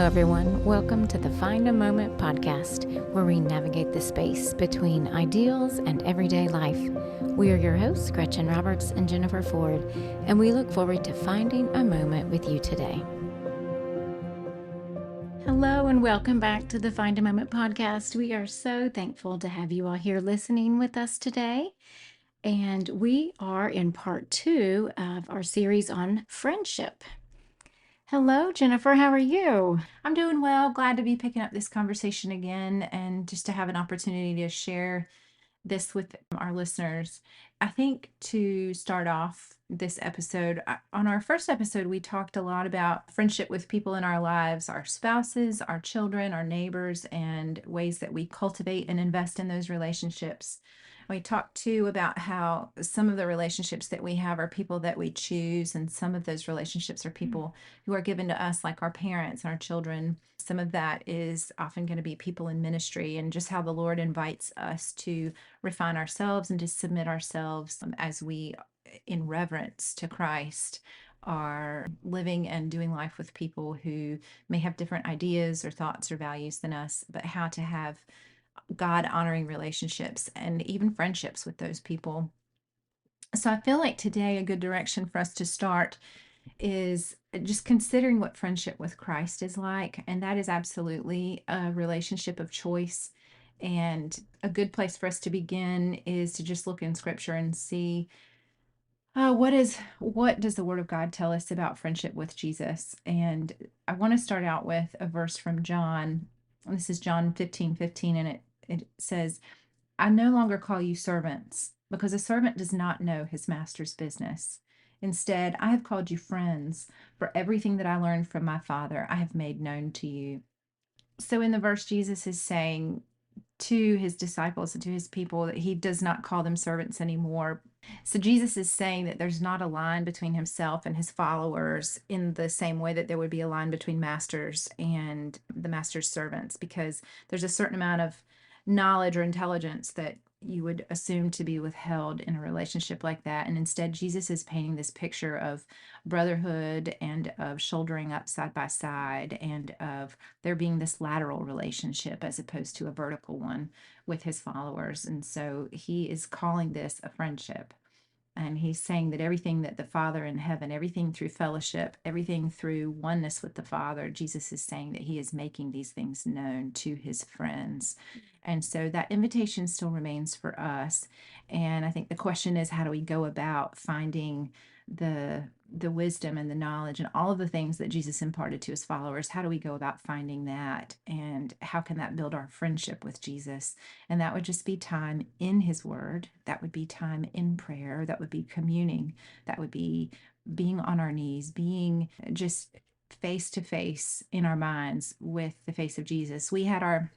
everyone. Welcome to the Find a Moment podcast, where we navigate the space between ideals and everyday life. We are your hosts, Gretchen Roberts and Jennifer Ford, and we look forward to finding a moment with you today. Hello, and welcome back to the Find a Moment podcast. We are so thankful to have you all here listening with us today. And we are in part 2 of our series on friendship. Hello, Jennifer. How are you? I'm doing well. Glad to be picking up this conversation again and just to have an opportunity to share this with our listeners. I think to start off this episode, on our first episode, we talked a lot about friendship with people in our lives, our spouses, our children, our neighbors, and ways that we cultivate and invest in those relationships. We talked too about how some of the relationships that we have are people that we choose, and some of those relationships are people who are given to us, like our parents and our children. Some of that is often going to be people in ministry, and just how the Lord invites us to refine ourselves and to submit ourselves as we, in reverence to Christ, are living and doing life with people who may have different ideas or thoughts or values than us, but how to have God honoring relationships and even friendships with those people. So I feel like today a good direction for us to start is just considering what friendship with Christ is like. And that is absolutely a relationship of choice. And a good place for us to begin is to just look in scripture and see what does the Word of God tell us about friendship with Jesus? And I want to start out with a verse from John. This is John 15:15, and it says, I no longer call you servants, because a servant does not know his master's business. Instead, I have called you friends, for everything that I learned from my Father I have made known to you. So in the verse, Jesus is saying to his disciples and to his people that he does not call them servants anymore. So Jesus is saying that there's not a line between himself and his followers in the same way that there would be a line between masters and the master's servants, because there's a certain amount of knowledge or intelligence that you would assume to be withheld in a relationship like that. And instead, Jesus is painting this picture of brotherhood and of shouldering up side by side, and of there being this lateral relationship as opposed to a vertical one with his followers. And so he is calling this a friendship. And he's saying that everything that the Father in heaven, everything through fellowship, everything through oneness with the Father, Jesus is saying that he is making these things known to his friends. And so that invitation still remains for us. And I think the question is, how do we go about finding the wisdom and the knowledge and all of the things that Jesus imparted to his followers? How do we go about finding that? And how can that build our friendship with Jesus? And that would just be time in his word. That would be time in prayer. That would be communing. That would be being on our knees, being just face to face in our minds with the face of Jesus. We had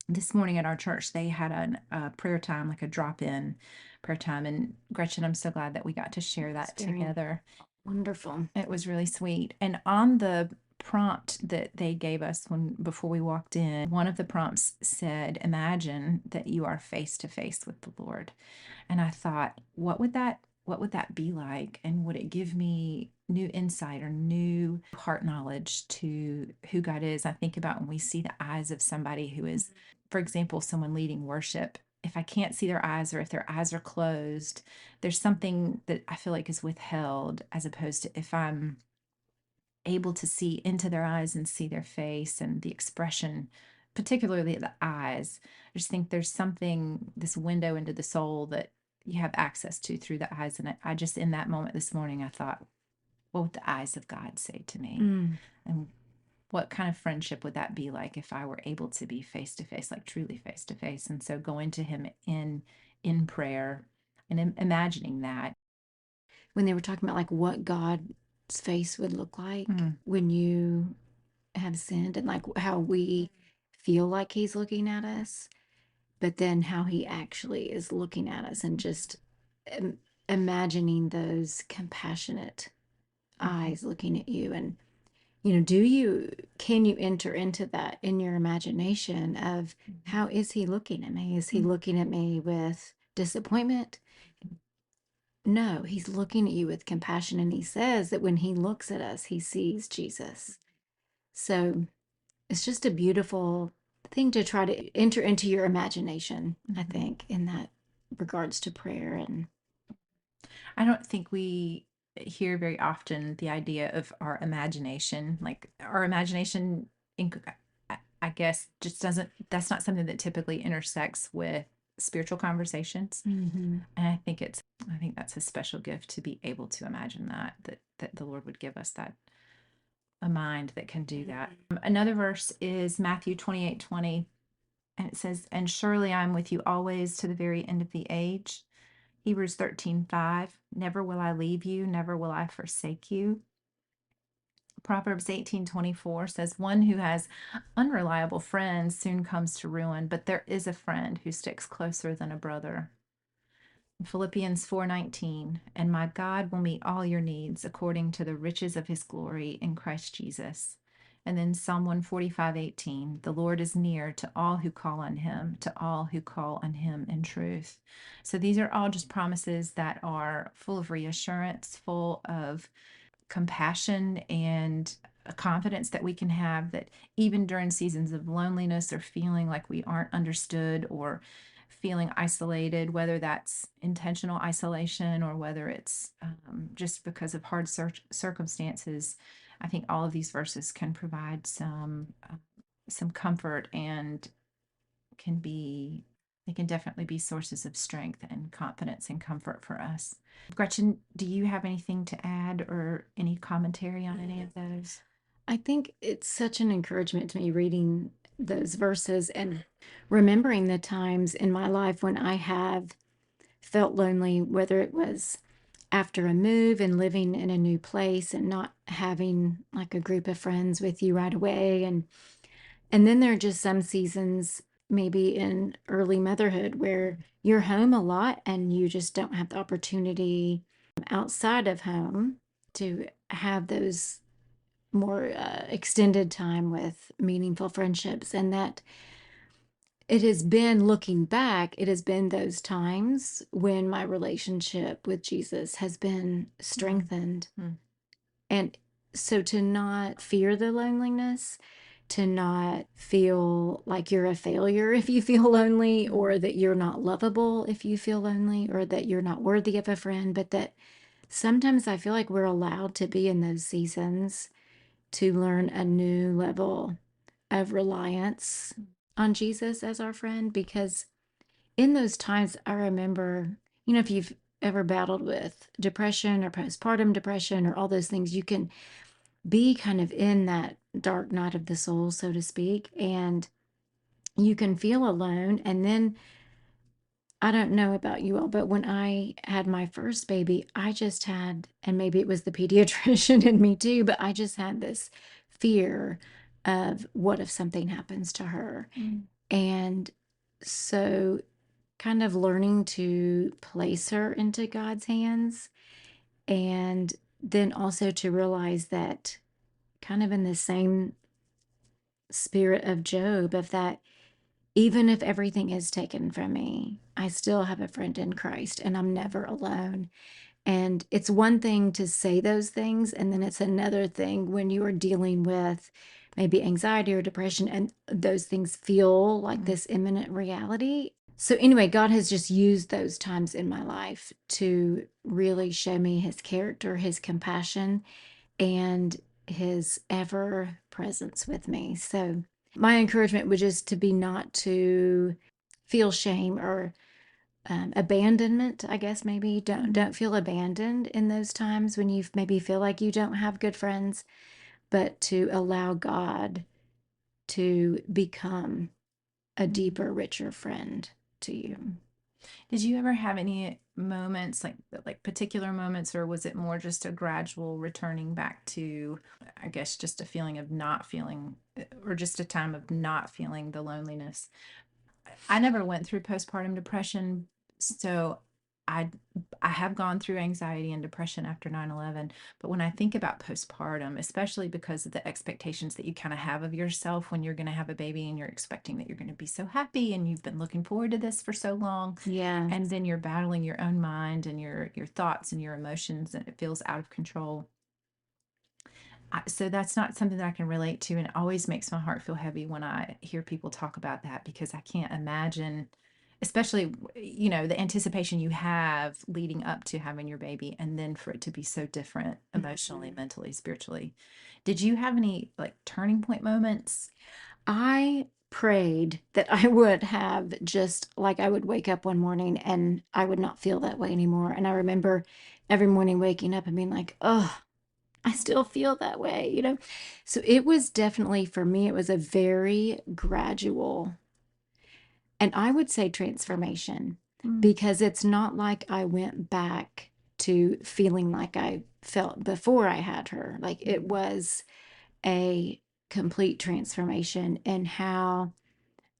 this morning at our church, they had a prayer time, like a drop-in prayer time. And Gretchen, I'm so glad that we got to share that together. Wonderful. It was really sweet. And on the prompt that they gave us before we walked in, one of the prompts said, imagine that you are face to face with the Lord. And I thought, what would that be like? And would it give me new insight or new heart knowledge to who God is? I think about when we see the eyes of somebody who is, for example, someone leading worship. If I can't see their eyes, or if their eyes are closed, there's something that I feel like is withheld, as opposed to if I'm able to see into their eyes and see their face and the expression, particularly the eyes. I just think there's something, this window into the soul that you have access to through the eyes. And I just, in that moment this morning, I thought, what would the eyes of God say to me? And what kind of friendship would that be like if I were able to be face to face, like truly face to face? And so going to him in prayer and imagining that. When they were talking about like what God's face would look like when you have sinned, and like how we feel like he's looking at us, but then how he actually is looking at us, and just imagining those compassionate eyes looking at you. And can you enter into that in your imagination of how is he looking at me? Is he looking at me with disappointment? No, he's looking at you with compassion. And he says that when he looks at us, he sees Jesus. So it's just a beautiful thing to try to enter into your imagination, I Mhm. think, in that regards to prayer. And I don't think we hear very often the idea of our imagination. Like our imagination, I guess, just doesn't, that's not something that typically intersects with spiritual conversations. Mhm. And I think that's a special gift to be able to imagine that the Lord would give us that, a mind that can do that. Another verse is Matthew 28:20, and it says, "And surely I'm with you always to the very end of the age." Hebrews 13:5, "Never will I leave you, never will I forsake you." Proverbs 18:24 says, "One who has unreliable friends soon comes to ruin, but there is a friend who sticks closer than a brother." Philippians 4:19, "And my God will meet all your needs according to the riches of his glory in Christ Jesus." And then Psalm 145:18, "The Lord is near to all who call on him, to all who call on him in truth." So these are all just promises that are full of reassurance, full of compassion, and a confidence that we can have that even during seasons of loneliness or feeling like we aren't understood or feeling isolated, whether that's intentional isolation or whether it's just because of hard circumstances, I think all of these verses can provide some comfort and can be they can definitely be sources of strength and confidence and comfort for us. Gretchen, do you have anything to add or any commentary on any of those? I think it's such an encouragement to me reading those verses and remembering the times in my life when I have felt lonely, whether it was after a move and living in a new place and not having like a group of friends with you right away. And then there are just some seasons, maybe in early motherhood, where you're home a lot and you just don't have the opportunity outside of home to have those more extended time with meaningful friendships. And that it has been, looking back, it has been those times when my relationship with Jesus has been Mm, strengthened. mm, And so to not fear the loneliness, to not feel like you're a failure if you feel lonely, mm, or that you're not lovable if you feel lonely, or that you're not worthy of a friend, but that sometimes I feel like we're allowed to be in those seasons to learn a new level of reliance mm, on Jesus as our friend. Because in those times, I remember, if you've ever battled with depression or postpartum depression or all those things, you can be kind of in that dark night of the soul, so to speak, and you can feel alone. And then I don't know about you all, but when I had my first baby, I just had, and maybe it was the pediatrician in me too, but I just had this fear of what if something happens to her. mm, And so, kind of learning to place her into God's hands, and then also to realize that, kind of in the same spirit of Job, of that even if everything is taken from me, I still have a friend in Christ and I'm never alone. And it's one thing to say those things, and then it's another thing when you are dealing with maybe anxiety or depression and those things feel like mm, this imminent reality. So, anyway, God has just used those times in my life to really show me his character, his compassion, and his ever presence with me. So, my encouragement would just to be not to feel shame or abandonment, I guess. Maybe mm, don't feel abandoned in those times when you maybe feel like you don't have good friends, but to allow God to become a mm. deeper, richer friend to you. Did you ever have any moments like particular moments, or was it more just a gradual returning back to, I guess, just a feeling of not feeling, or just a time of not feeling the loneliness? I never went through postpartum depression, so I I have gone through anxiety and depression after 9/11, but when I think about postpartum, especially because of the expectations that you kind of have of yourself when you're going to have a baby and you're expecting that you're going to be so happy and you've been looking forward to this for so long, Yeah. and then you're battling your own mind and your thoughts and your emotions and it feels out of control. So that's not something that I can relate to, and it always makes my heart feel heavy when I hear people talk about that, because I can't imagine, especially, the anticipation you have leading up to having your baby, and then for it to be so different emotionally, mentally, spiritually. Did you have any like turning point moments? I prayed that I would have just like I would wake up one morning and I would not feel that way anymore. And I remember every morning waking up and being like, oh, I still feel that way. So it was definitely for me, it was a very gradual and I would say transformation Mm, because it's not like I went back to feeling like I felt before I had her. Like it mm, was a complete transformation in how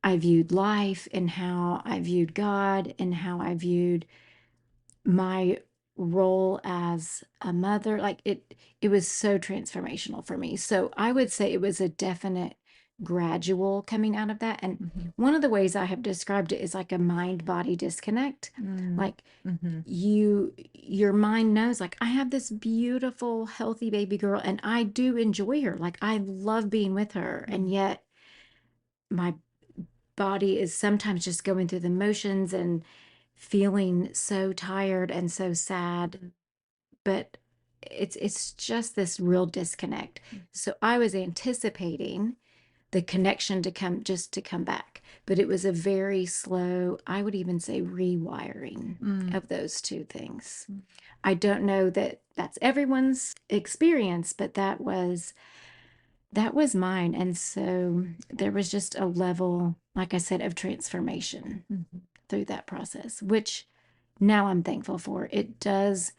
I viewed life and how I viewed God and how I viewed my role as a mother. Like it was so transformational for me. So I would say it was a definite gradual coming out of that. And mhm, one of the ways I have described it is like a mind body disconnect. mm, Like mhm, your mind knows like I have this beautiful healthy baby girl and I do enjoy her. Like I love being with her, and mm, yet my body is sometimes just going through the motions and feeling so tired and so sad, mm, but it's just this real disconnect. mm, So I was anticipating the connection to come back, but it was a very slow, I would even say rewiring mm, of those two things. mm, I don't know that that's everyone's experience, but that was mine. And so there was just a level, like I said, of transformation mhm, through that process, which now I'm thankful for. It does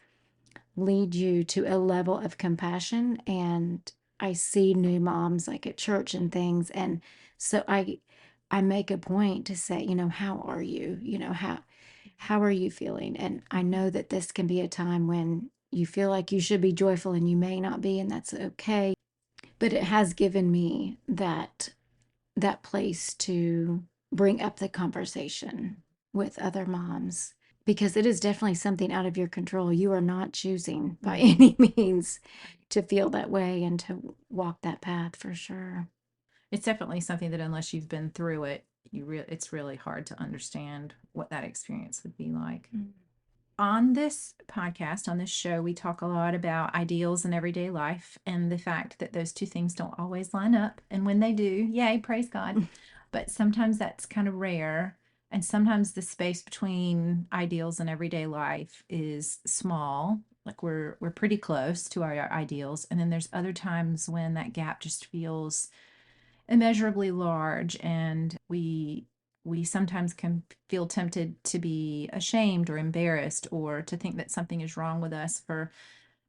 lead you to a level of compassion. And I see new moms like at church and things. And so I make a point to say, how are you? How are you feeling? And I mhm, know that this can be a time when you feel like you should be joyful and you may not be, and that's okay. But it has given me that place to bring up the conversation with other moms because it is definitely something out of your control. You are not choosing by mhm. any means to feel that way and to walk that path for sure. It's definitely something that unless you've been through it, it's really hard to understand what that experience would be like. Mm. On this podcast, on this show, we talk a lot about ideals in everyday life and the fact that those two things don't always line up. And when they do, yay, praise God. But sometimes that's kind of rare. And sometimes the space between ideals and everyday life is small. Like we're pretty close to our ideals. And then there's other times when that gap just feels immeasurably large, and we sometimes can feel tempted to be ashamed or embarrassed or to think that something is wrong with us for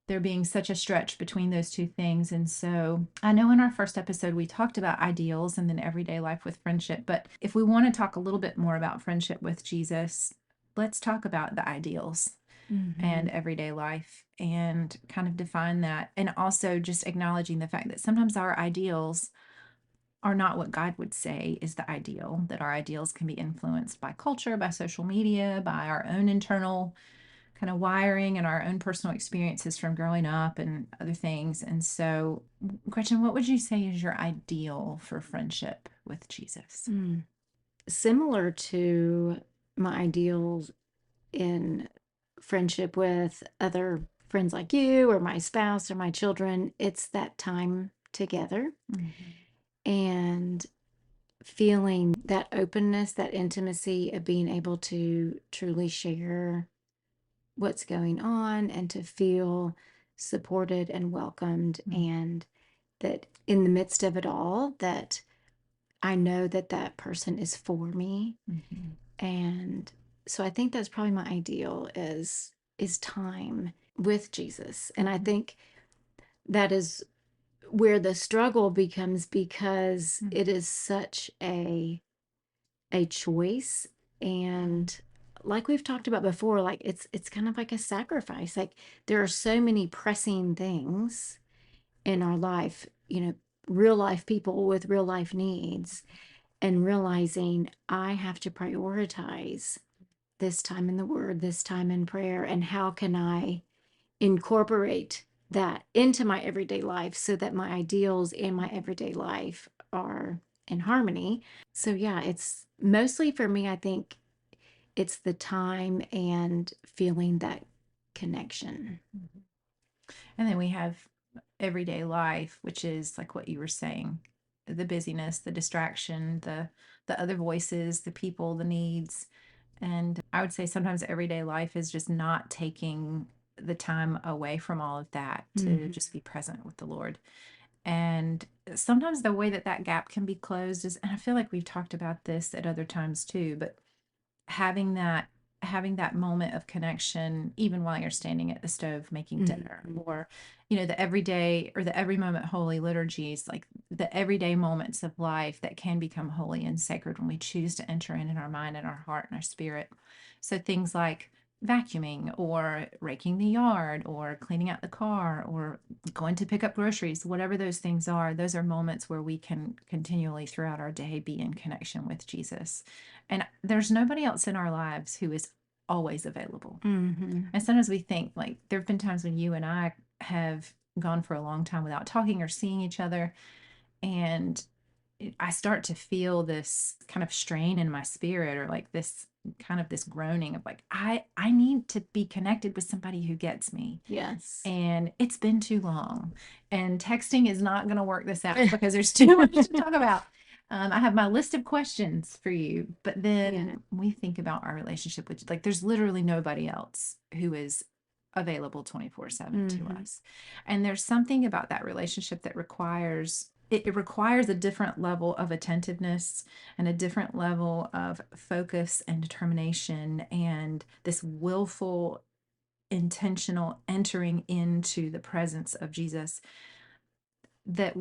there being such a stretch between those two things. And so I know in our first episode we talked about ideals and then everyday life with friendship, but if we want to talk a little bit more about friendship with Jesus, let's talk about the ideals and Mhm. everyday life and kind of define that, and also just acknowledging the fact that sometimes our ideals are not what God would say is the ideal, that our ideals can be influenced by culture, by social media, by our own internal kind of wiring and our own personal experiences from growing up and other things. And so, Gretchen, what would you say is your ideal for friendship with Jesus? Mm. Similar to my ideals in friendship with other friends like you or my spouse or my children, it's that time together Mhm, and feeling that openness, that intimacy of being able to truly share what's going on and to feel supported and welcomed, mm, and that in the midst of it all that I know that that person is for me. mhm, And so I think that's probably my ideal is time with Jesus. And I mhm, think that is where the struggle becomes because mm, it is such a choice. And like we've talked about before, like it's kind of like a sacrifice. Like there are so many pressing things in our life, real life people with real life needs, and realizing I have to prioritize this time in the word, this time in prayer, and how can I incorporate that into my everyday life so that my ideals and my everyday life are in harmony. So, yeah, it's mostly for me, I think it's the time and feeling that connection. Mhm. And then we have everyday life, which is like what you were saying, the busyness, the distraction, the other voices, the people, the needs. And I would say sometimes everyday life is just not taking the time away from all of that to Mhm. just be present with the Lord. And sometimes the way that that gap can be closed is, and I feel like we've talked about this at other times too, but having that having that moment of connection even while you're standing at the stove making dinner, Mhm. or the everyday or the every moment holy liturgies, like the everyday moments of life that can become holy and sacred when we choose to enter in our mind and our heart and our spirit. So things like vacuuming or raking the yard or cleaning out the car or going to pick up groceries, whatever those things are, those are moments where we can continually throughout our day be in connection with Jesus. And there's nobody else in our lives who is always available. Mhm. And sometimes we think, like, there have been times when you and I have gone for a long time without talking or seeing each other. And I start to feel this kind of strain in my spirit, or like this groaning of like, I need to be connected with somebody who gets me. Yes. And it's been too long. And texting is not going to work this out because there's too much to talk about. I have my list of questions for you, but Yeah. then we think about our relationship with, like, there's literally nobody else who is available 24/7 to Mhm. us. And there's something about that relationship that it requires a different level of attentiveness and a different level of focus and determination and this willful intentional entering into the presence of Jesus, that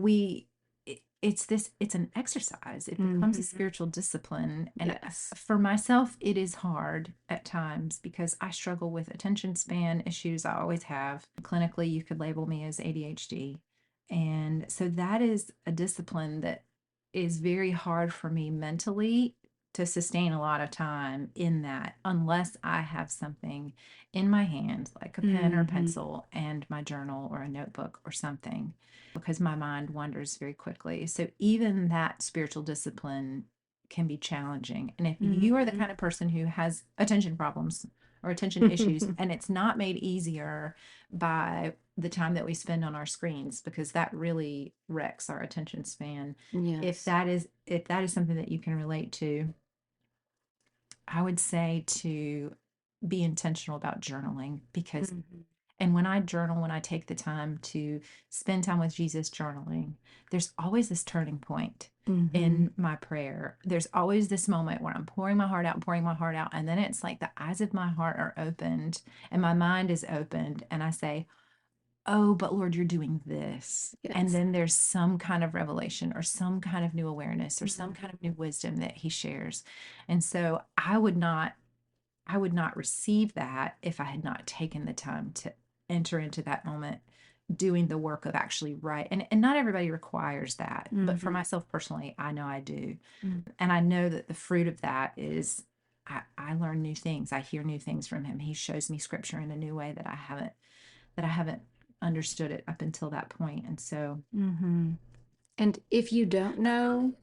it's an exercise. It becomes a Mhm. spiritual discipline. And Yes. for myself, it is hard at times because I struggle with attention span issues. I always have. Clinically, you could label me as ADHD. And so that is a discipline that is very hard for me mentally to sustain a lot of time in that, unless I have something in my hand, like a pen or Mhm. pencil and my journal or a notebook or something, because my mind wanders very quickly. So even that spiritual discipline can be challenging. And if you are the Mhm. kind of person who has attention problems or attention issues, and it's not made easier by the time that we spend on our screens, because that really wrecks our attention span. If Yes. that is something that you can relate to, I would say to be intentional about journaling, because Mhm. and when I journal, when I take the time to spend time with Jesus journaling, there's always this turning point Mhm. in my prayer. There's always this moment where I'm pouring my heart out, pouring my heart out. And then it's like the eyes of my heart are opened and my mind is opened. And I say, oh, but Lord, you're doing this. And Yes. then there's some kind of revelation or some kind of new awareness or some kind Mhm. of new wisdom that he shares. And so I would not receive that if I had not taken the time to enter into that moment doing the work of actually write. And not everybody requires that, but for Mhm. myself personally, I know I do. Mm. And I know that the fruit of that is I learn new things. I hear new things from him. He shows me scripture in a new way that I haven't understood it up until that point. And so Mhm. And if you don't know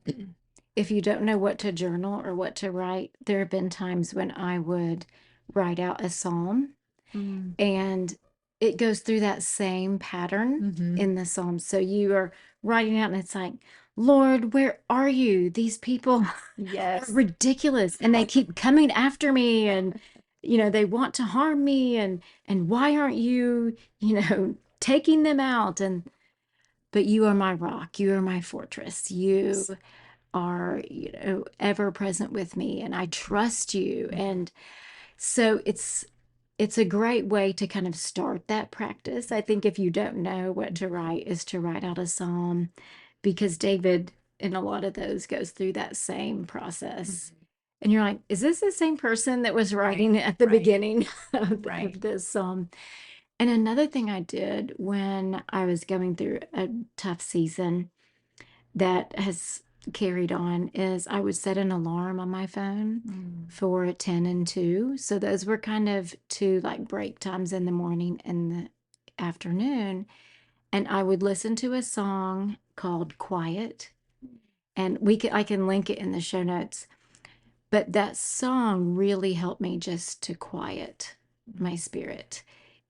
what to journal or what to write, there have been times when I would write out a psalm, mm, and it goes through that same pattern hmm in the psalm. So you are writing out, and it's like, Lord, where are you? These people are yes. ridiculous, and they keep coming after me, and they want to harm me, and why aren't you, taking them out? And but you are my rock, you are my fortress, you Yes. are, ever present with me, and I trust you. Mhm. And so it's a great way to kind of start that practice. I think if you don't know what to write, is to write out a psalm, because David in a lot of those goes through that same process. Mhm. And you're like, is this the same person that was Right, writing at the right, beginning right. of this psalm? And another thing I did when I was going through a tough season that has carried on is I would set an alarm on my phone Mm. for 10 and 2. So those were kind of two like break times in the morning and the afternoon, and I would listen to a song called Quiet, and I can link it in the show notes. But that song really helped me just to quiet my spirit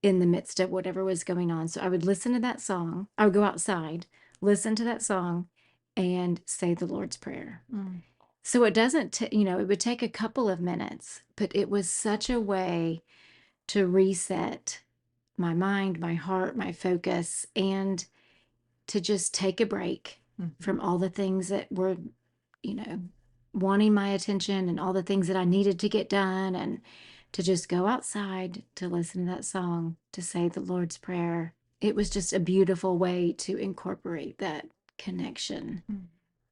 in the midst of whatever was going on. So I would listen to that song. I would go outside, listen to that song, and say the Lord's Prayer. Mm. So it doesn't, it would take a couple of minutes, but it was such a way to reset my mind, my heart, my focus, and to just take a break from all the things that were, you know, wanting my attention and all the things that I needed to get done, and to just go outside to listen to that song, to say the Lord's Prayer. It was just a beautiful way to incorporate that connection.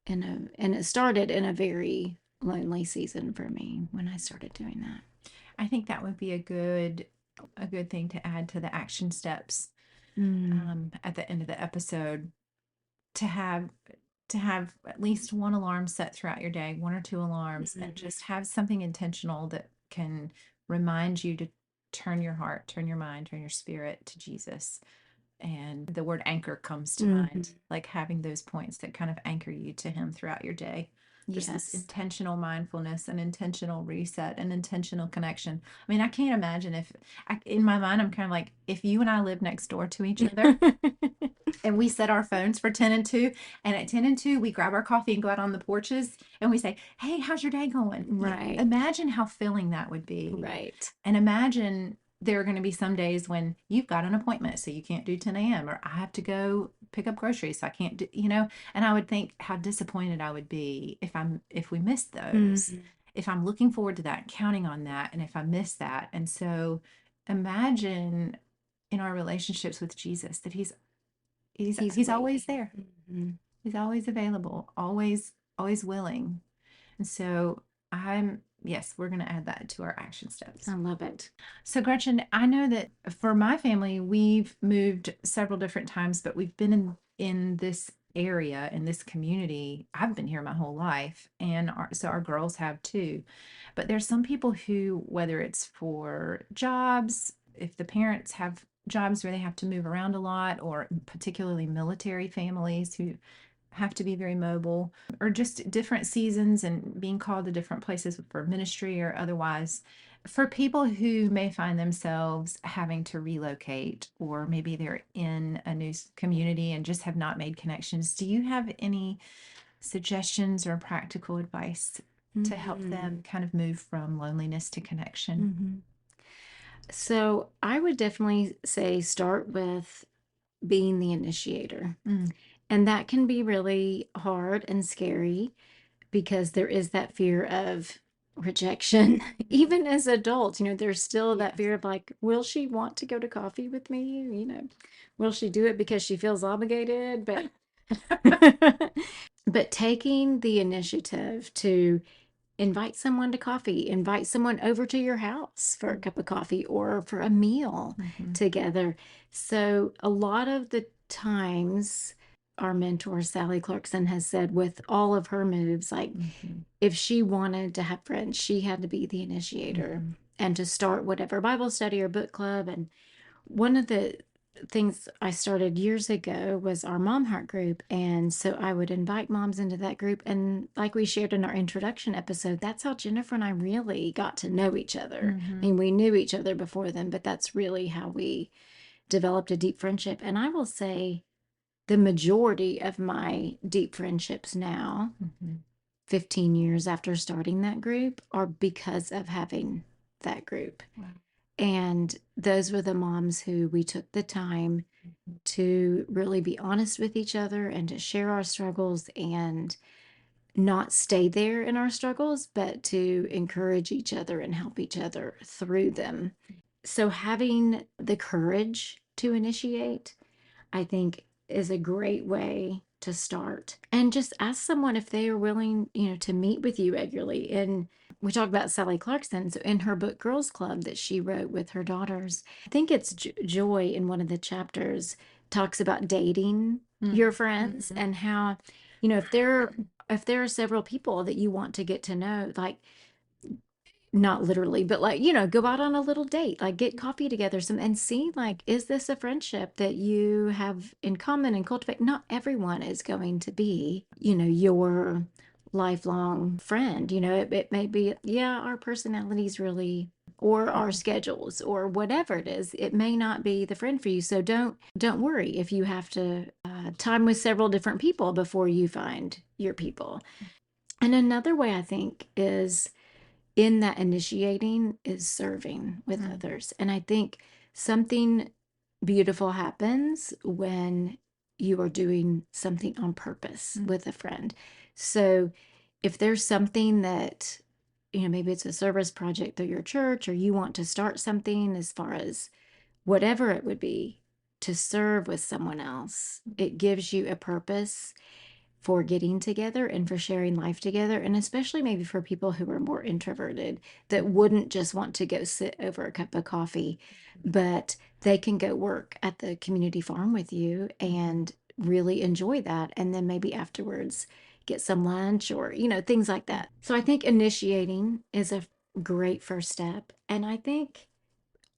And it started in a very lonely season for me when I started doing that. I think that would be a good thing to add to the action steps at the end of the episode, to have at least one alarm set throughout your day, one or two alarms, and just have something intentional that can remind you to turn your heart, turn your mind, turn your spirit to Jesus. And the word anchor comes to mind, like having those points that kind of anchor you to him throughout your day. Just this intentional mindfulness, an intentional reset, an intentional connection. I mean, I can't imagine in my mind, I'm kind of like, if you and I live next door to each other and we set our phones for 10 and 2, and at 10 and 2, we grab our coffee and go out on the porches and we say, hey, how's your day going? Right. Imagine how filling that would be. Right. And imagine there are going to be some days when you've got an appointment, so you can't do 10 a.m. or I have to go pick up groceries, so I can't do, and I would think how disappointed I would be if we missed those, if I'm looking forward to that, counting on that, and if I miss that. And so imagine in our relationships with Jesus that he's always there. He's always available, always willing. And so we're going to add that to our action steps. I love it. So Gretchen, I know that for my family, we've moved several different times, but we've been in this area, in this community. I've been here my whole life, and so our girls have too. But there's some people who, whether it's for jobs, if the parents have jobs where they have to move around a lot, or particularly military families who have to be very mobile, or just different seasons and being called to different places for ministry or otherwise. For people who may find themselves having to relocate, or maybe they're in a new community and just have not made connections, do you have any suggestions or practical advice to help them kind of move from loneliness to connection? So I would definitely say start with being the initiator. And that can be really hard and scary because there is that fear of rejection. Even as adults, there's still that fear of like, will she want to go to coffee with me? Will she do it because she feels obligated? But but taking the initiative to invite someone to coffee, invite someone over to your house for a cup of coffee or for a meal together. So a lot of the times, our mentor, Sally Clarkson, has said with all of her moves, like if she wanted to have friends, she had to be the initiator and to start whatever Bible study or book club. And one of the things I started years ago was our Mom Heart group. And so I would invite moms into that group. And like we shared in our introduction episode, that's how Jennifer and I really got to know each other. I mean, we knew each other before then, but that's really how we developed a deep friendship. And I will say the majority of my deep friendships now, 15 years after starting that group, are because of having that group. Wow. And those were the moms who we took the time to really be honest with each other and to share our struggles and not stay there in our struggles, but to encourage each other and help each other through them. So having the courage to initiate, I think, is a great way to start. And just ask someone if they are willing, to meet with you regularly. And we talked about Sally Clarkson. So in her book Girls Club that she wrote with her daughters, I think it's Joy in one of the chapters talks about dating your friends and how, if there are several people that you want to get to know, like not literally, but like, go out on a little date, like get coffee together and see like, is this a friendship that you have in common and cultivate? Not everyone is going to be, your lifelong friend. It may be, yeah, our personalities really, or our schedules or whatever it is, it may not be the friend for you. So don't worry if you have to time with several different people before you find your people. And another way I think is in that initiating is serving with others. And I think something beautiful happens when you are doing something on purpose with a friend. So if there's something that, maybe it's a service project through your church, or you want to start something as far as whatever it would be to serve with someone else, it gives you a purpose for getting together and for sharing life together. And especially maybe for people who are more introverted that wouldn't just want to go sit over a cup of coffee, but they can go work at the community farm with you and really enjoy that. And then maybe afterwards get some lunch or, things like that. So I think initiating is a great first step. And I think,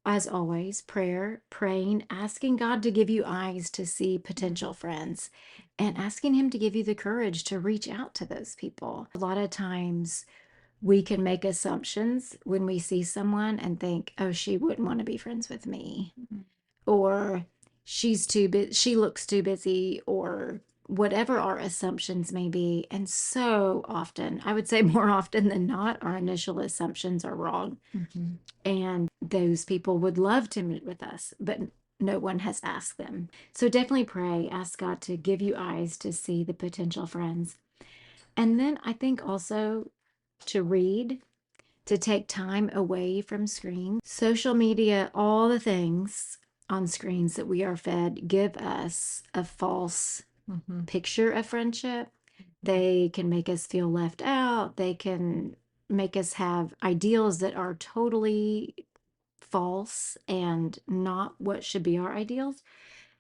as always, praying, asking God to give you eyes to see potential friends, and asking Him to give you the courage to reach out to those people. A lot of times we can make assumptions when we see someone and think, oh, she wouldn't want to be friends with me, or she looks too busy, or whatever our assumptions may be. And so often, I would say more often than not, our initial assumptions are wrong. And those people would love to meet with us, but no one has asked them. So definitely pray, ask God to give you eyes to see the potential friends. And then I think also to read, to take time away from screens. Social media, all the things on screens that we are fed give us a false picture of friendship. They can make us feel left out. They can make us have ideals that are totally false and not what should be our ideals.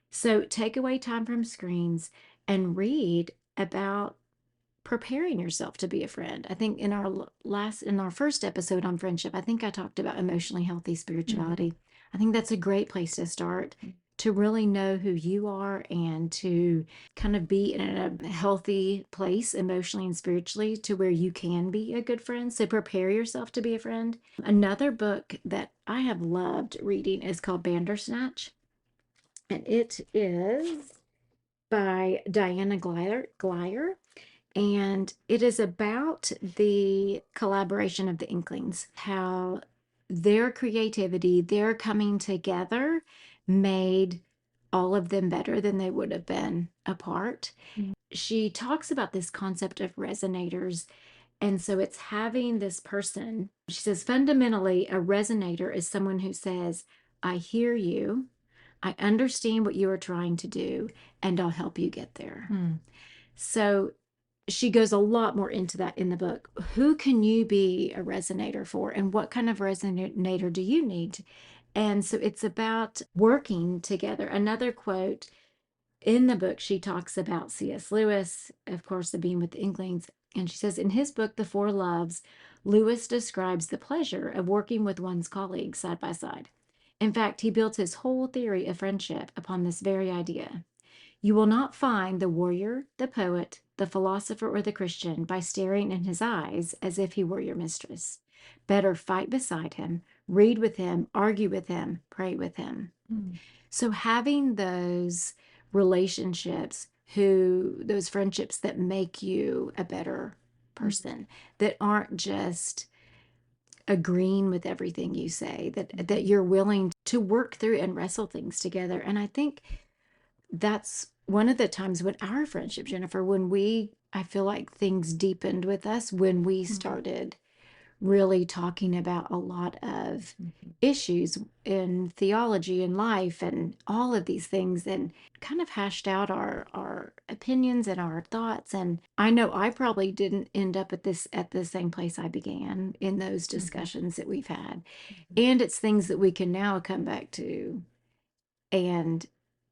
So take away time from screens and read about preparing yourself to be a friend. I think in our first episode on friendship, I think I talked about emotionally healthy spirituality. I think that's a great place to start, to really know who you are and to kind of be in a healthy place emotionally and spiritually to where you can be a good friend. So prepare yourself to be a friend. Another book that I have loved reading is called Bandersnatch, and it is by Diana Glyer, and it is about the collaboration of the Inklings, how their creativity, their coming together made all of them better than they would have been apart. She talks about this concept of resonators. And so it's having this person, she says, fundamentally, a resonator is someone who says, I hear you, I understand what you are trying to do, and I'll help you get there. So she goes a lot more into that in the book. Who can you be a resonator for, and what kind of resonator do you need? And so it's about working together. Another quote in the book, she talks about C.S. Lewis, of course, the being with the Inklings. And she says, in his book, The Four Loves, Lewis describes the pleasure of working with one's colleagues side by side. In fact, he built his whole theory of friendship upon this very idea. You will not find the warrior, the poet, the philosopher, or the Christian by staring in his eyes as if he were your mistress. Better fight beside him, read with him, argue with him, pray with him. So having those relationships, those friendships that make you a better person, that aren't just agreeing with everything you say, that you're willing to work through and wrestle things together. And I think that's one of the times when our friendship, Jennifer, I feel like things deepened with us when we started really talking about a lot of issues in theology and life and all of these things, and kind of hashed out our opinions and our thoughts. And I know I probably didn't end up at the same place I began in those discussions that we've had. And it's things that we can now come back to and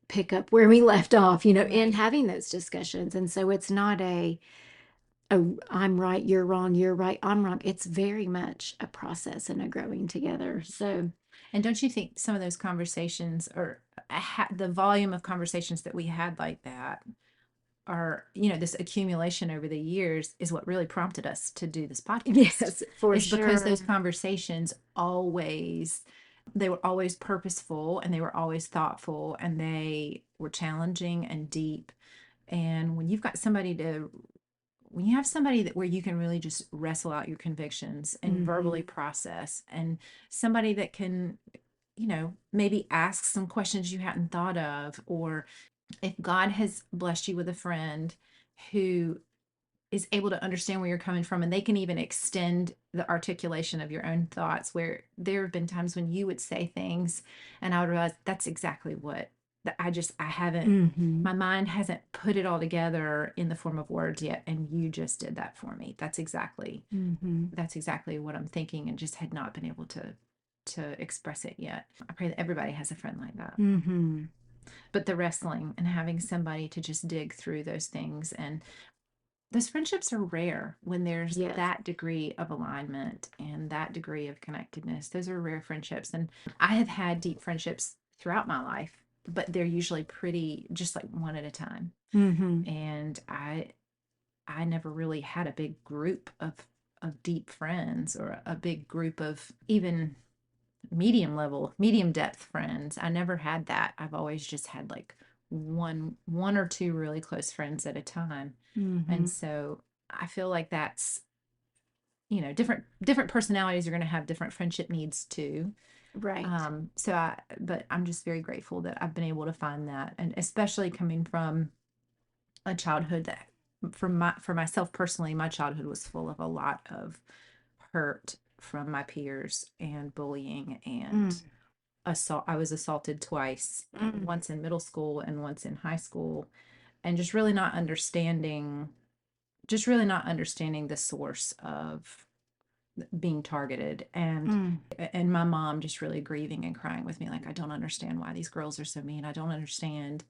pick up where we left off, in having those discussions. And so it's not oh, I'm right, you're wrong, you're right, I'm wrong. It's very much a process and a growing together. So, And don't you think some of those conversations, or the volume of conversations that we had like that, are, this accumulation over the years, is what really prompted us to do this podcast. yes, for It's because those sure. conversations always, they were always purposeful, and they were always thoughtful, and they were challenging and deep. And when you have somebody that where you can really just wrestle out your convictions and verbally Hmm. process, and somebody that can, maybe ask some questions you hadn't thought of, or if God has blessed you with a friend who is able to understand where you're coming from, and they can even extend the articulation of your own thoughts, where there have been times when you would say things and I would realize that's exactly what that I haven't, Hmm. my mind hasn't put it all together in the form of words yet, and you just did that for me. Hmm. That's exactly what I'm thinking, and just had not been able to express it yet. I pray that everybody has a friend like that. Hmm. But the wrestling and having somebody to just dig through those things, and those friendships are rare when there's Yes. that degree of alignment and that degree of connectedness. Those are rare friendships. And I have had deep friendships throughout my life, but they're usually pretty just like one at a time. Hmm. And I never really had a big group of deep friends, or a big group of even medium depth friends. I never had that. I've always just had like one or two really close friends at a time. And Hmm. so I feel like that's, different personalities are going to have different friendship needs too. Right. But I'm just very grateful that I've been able to find that, and especially coming from a childhood that, for myself personally, my childhood was full of a lot of hurt from my peers, and bullying, and Mm. assault. I was assaulted twice, Mm. once in middle school and once in high school, and just really not understanding the source of being targeted, Mm. and my mom just really grieving and crying with me, like, I don't understand why these girls are so mean. I don't understand.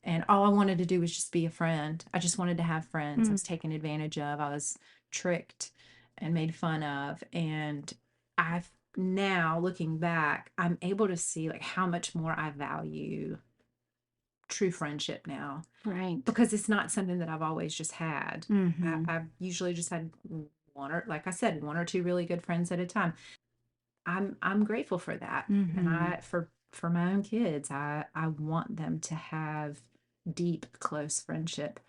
And all I wanted to do was just be a friend. I just wanted to have friends. I Mm. was taken advantage of. I was tricked and made fun of. And I've now, looking back, I'm able to see like how much more I value true friendship now, Right. because it's not something that I've always just had. Hmm. I've usually just had one, or like I said, one or two really good friends at a time. I'm grateful for that. And Hmm. for my own kids, I want them to have deep, close friendship.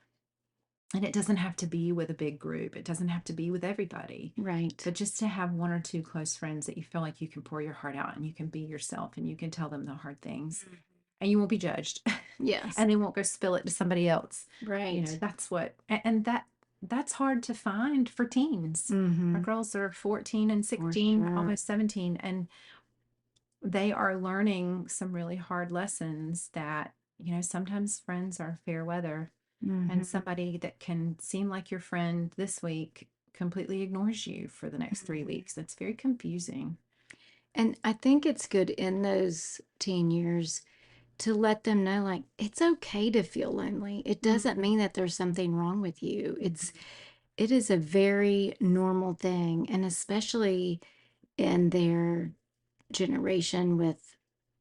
And it doesn't have to be with a big group. It doesn't have to be with everybody. Right. But just to have one or two close friends that you feel like you can pour your heart out, and you can be yourself, and you can tell them the hard things, and you won't be judged. Yes. And they won't go spill it to somebody else. Right. That's what, and that's hard to find for teens. Our Hmm. girls are 14 and For 16, sure. almost 17, and they are learning some really hard lessons that, sometimes friends are fair weather, and Hmm. somebody that can seem like your friend this week completely ignores you for the next 3 weeks. That's very confusing. And I think it's good in those teen years to let them know, like, it's okay to feel lonely. It doesn't Mhm, mean that there's something wrong with you. mhm, It is a very normal thing, and especially in their generation with,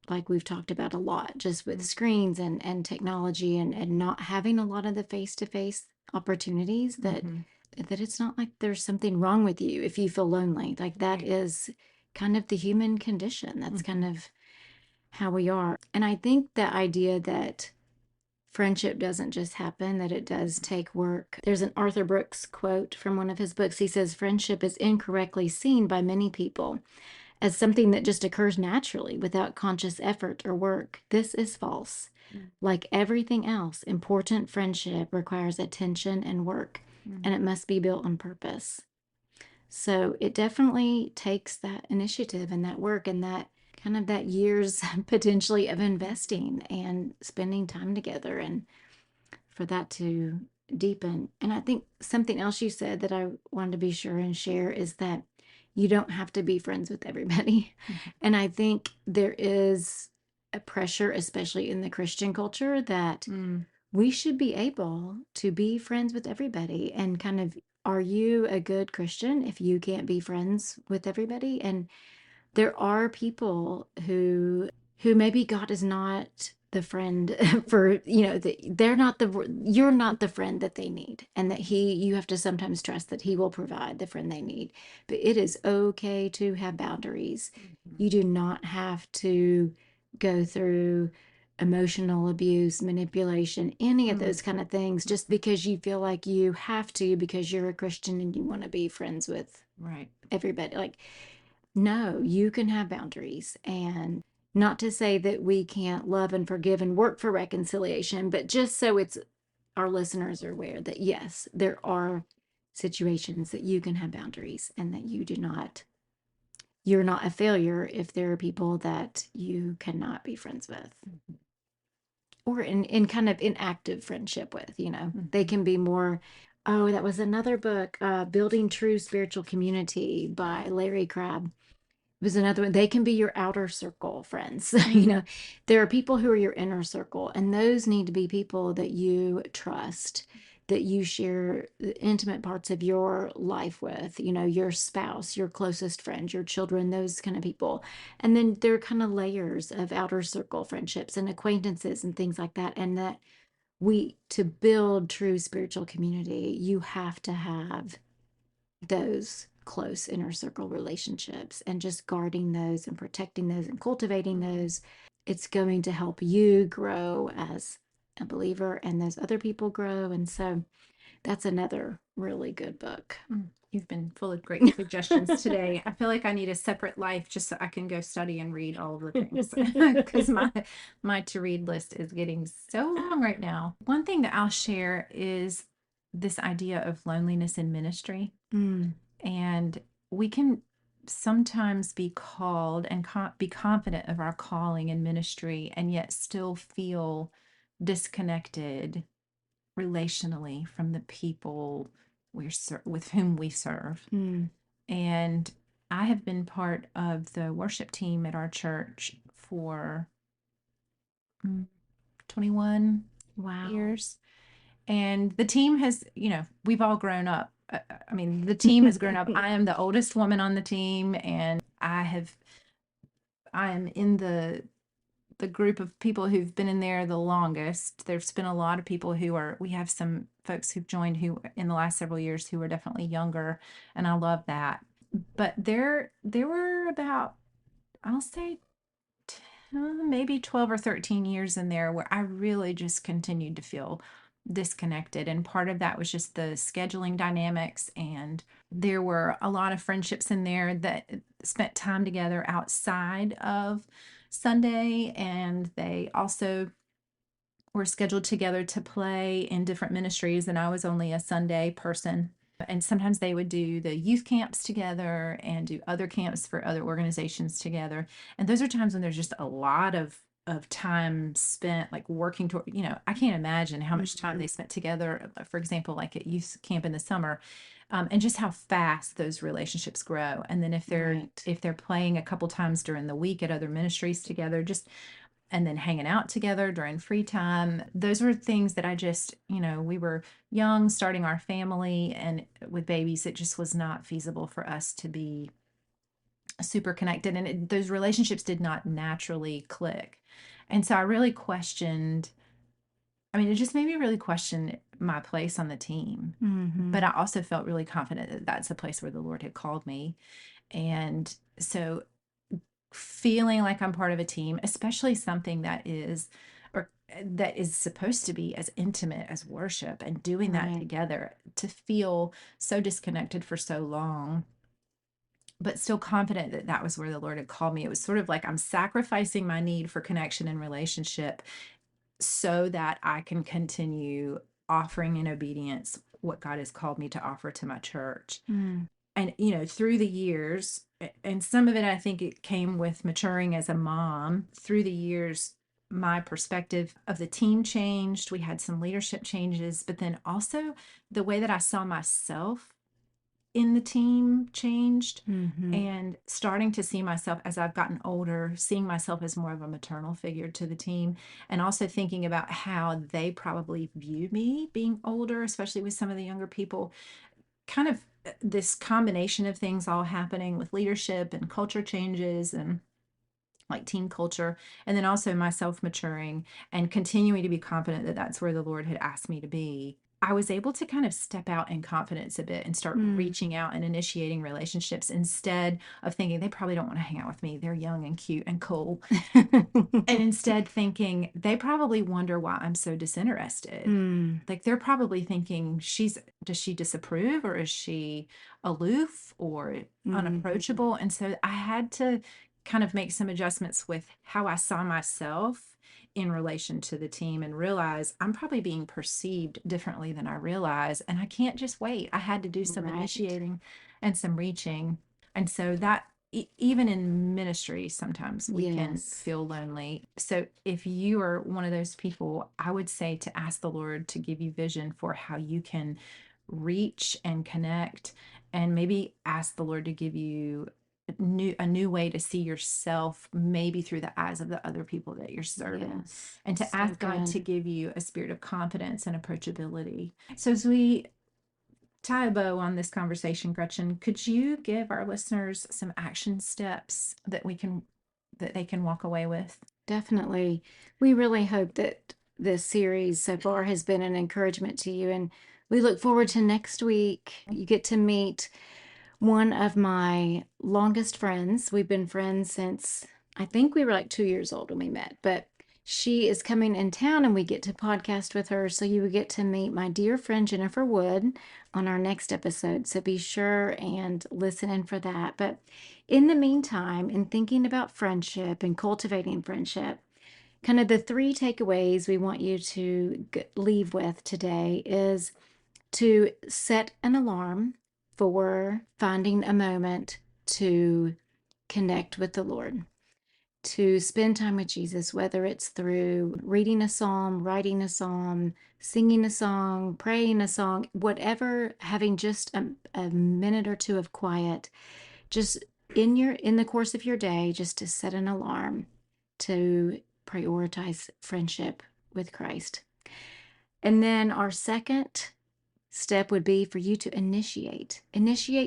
like we've talked about a lot, just with mhm, screens and technology and not having a lot of the face-to-face opportunities, mhm. that it's not like there's something wrong with you if you feel lonely. Like, that Right. is kind of the human condition. That's kind Mhm, of how we are. And I think the idea that friendship doesn't just happen, that it does take work. There's an Arthur Brooks quote from one of his books. He says, friendship is incorrectly seen by many people as something that just occurs naturally without conscious effort or work. This is false. mm, Like everything else, important friendship requires attention and work, and mm, it must be built on purpose. So it definitely takes that initiative and that work and that kind of that years potentially of mhm, investing and spending time together, and for that to deepen. And I think something else you said that I wanted to be sure and share is that you don't have to be friends with everybody. mhm, And I think there is a pressure, especially in the Christian culture, that mm, we should be able to be friends with everybody and kind of are you a good Christian if you can't be friends with everybody? And there are people who maybe God is not the friend for, they're not you're not the friend that they need, and that you have to sometimes trust that he will provide the friend they need. But it is okay to have boundaries. You do not have to go through emotional abuse, manipulation, any of those kind of things just because you feel like you have to because you're a Christian and you want to be friends with Right. everybody. Like, no, you can have boundaries. And not to say that we can't love and forgive and work for reconciliation, but just so it's our listeners are aware that yes, there are situations that you can have boundaries and that you're not a failure if there are people that you cannot be friends with or in kind of inactive friendship with, they can be more. Oh, that was another book, Building True Spiritual Community by Larry Crabb. Was another one. They can be your outer circle friends. There are people who are your inner circle, and those need to be people that you trust, that you share the intimate parts of your life with, your spouse, your closest friends, your children, those kind of people. And then there are kind of layers of outer circle friendships and acquaintances and things like that. And that to build true spiritual community, you have to have those close inner circle relationships, and just guarding those and protecting those and cultivating those. It's going to help you grow as a believer and those other people grow. And so that's another really good book. You've been full of great suggestions today. I feel like I need a separate life just so I can go study and read all of the things because my to read list is getting so long right now. One thing that I'll share is this idea of loneliness in ministry. And we can sometimes be called and be confident of our calling in ministry and yet still feel disconnected relationally from the people with whom we serve. And I have been part of the worship team at our church for 21 years. And the team has, we've all grown up. I mean, the team has grown up. I am the oldest woman on the team, and I am in the group of people who've been in there the longest. There's been a lot of people we have some folks who've joined who in the last several years who are definitely younger, and I love that. But there were about, I'll say, maybe 12 or 13 years in there where I really just continued to feel disconnected. And part of that was just the scheduling dynamics. And there were a lot of friendships in there that spent time together outside of Sunday. And they also were scheduled together to play in different ministries. And I was only a Sunday person. And sometimes they would do the youth camps together and do other camps for other organizations together. And those are times when there's just a lot of time spent like working toward, I can't imagine how much time they spent together, for example, like at youth camp in the summer, and just how fast those relationships grow. And then if they're playing a couple times during the week at other ministries together, and then hanging out together during free time. Those were things that I just, we were young, starting our family, and with babies, it just was not feasible for us to be super connected. And those relationships did not naturally click. And so I really questioned, it just made me really question my place on the team. But I also felt really confident that that's a place where the Lord had called me. And so feeling like I'm part of a team, especially something that is supposed to be as intimate as worship, and doing that together, to feel so disconnected for so long, but still confident that that was where the Lord had called me. It was sort of like I'm sacrificing my need for connection and relationship so that I can continue offering in obedience what God has called me to offer to my church. And, through the years, and some of it, I think it came with maturing as a mom. Through the years, my perspective of the team changed. We had some leadership changes, but then also the way that I saw myself in the team changed. And starting to see myself as I've gotten older, seeing myself as more of a maternal figure to the team, and also thinking about how they probably view me being older, especially with some of the younger people. kind of this combination of things all happening with leadership and culture changes and like teen culture, and then also myself maturing and continuing to be confident that that's where the Lord had asked me to be. I was able to kind of step out in confidence a bit and start Mm. reaching out and initiating relationships instead of thinking they probably don't want to hang out with me. They're young and cute and cool. And instead thinking they probably wonder why I'm so disinterested. Mm. Like they're probably thinking does she disapprove, or is she aloof or Mhm. unapproachable? And so I had to kind of make some adjustments with how I saw myself in relation to the team and realize I'm probably being perceived differently than I realize. And I can't just wait. I had to do some Right. initiating and some reaching. And so that even in ministry, sometimes we can Yes. feel lonely. So if you are one of those people, I would say to ask the Lord to give you vision for how you can reach and connect, and maybe ask the Lord to give you a new way to see yourself, maybe through the eyes of the other people that you're serving, Yes. and to So ask God good. to give you a spirit of confidence and approachability. So as we tie a bow on this conversation, Gretchen, could you give our listeners some action steps that they can walk away with? Definitely. We really hope that this series so far has been an encouragement to you. And we look forward to next week. You get to meet one of my longest friends. We've been friends since I think we were like 2 years old when we met, but she is coming in town and we get to podcast with her. So you will get to meet my dear friend Jennifer Wood on our next episode. So be sure and listen in for that. But in the meantime, in thinking about friendship and cultivating friendship, kind of the three takeaways we want you to leave with today is to set an alarm for finding a moment to connect with the Lord, to spend time with Jesus, whether it's through reading a psalm, writing a psalm, singing a song, praying a song, whatever, having just a minute or two of quiet, just in the course of your day, just to set an alarm to prioritize friendship with Christ. And then our second step would be for you to initiate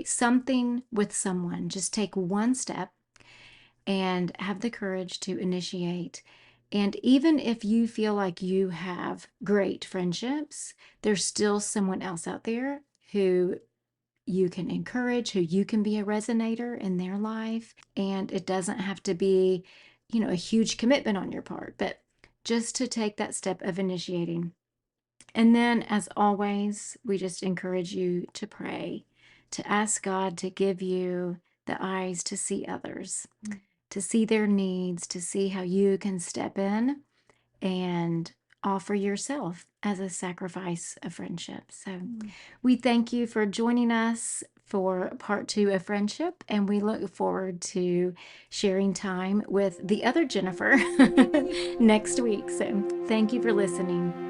something with someone. Just take one step and have the courage to initiate. And even if you feel like you have great friendships, there's still someone else out there who you can encourage, who you can be a resonator in their life. And it doesn't have to be, a huge commitment on your part, but just to take that step of initiating. And then, as always, we just encourage you to pray, to ask God to give you the eyes to see others, to see their needs, to see how you can step in and offer yourself as a sacrifice of friendship. So we thank you for joining us for part 2 of friendship, and we look forward to sharing time with the other Jennifer next week. So thank you for listening.